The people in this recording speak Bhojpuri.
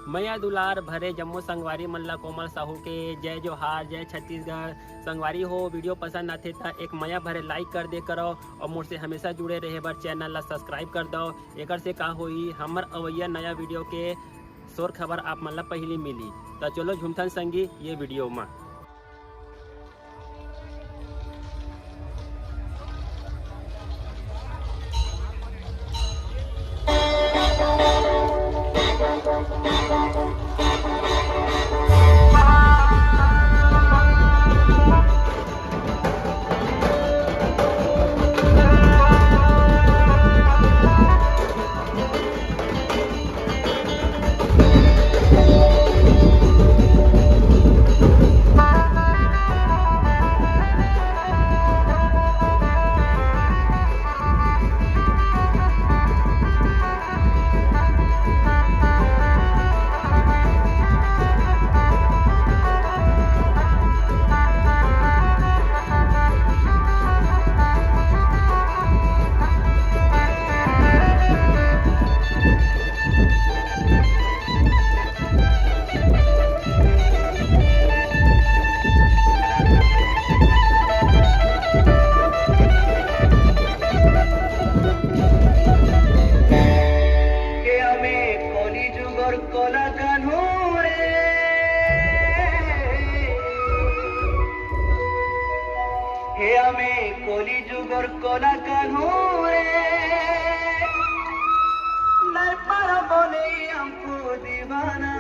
मैया दुलार भरे जम्मू संगवारी मन ला कोमल साहू के जय जोहार, जय छत्तीसगढ़। संगवारी हो वीडियो पसंद आते तो एक मैया भरे लाइक कर दे करो और मुझसे हमेशा जुड़े रहे बर चैनल ला सब्सक्राइब कर दो। एक से का होई हमर अवैया नया वीडियो के शोर खबर आप मन ला पहली मिली। तो चलो झुमथन संगी ये वीडियो में। कोली जुगर कोला कानूरे लर पर बोले हमको दीवाना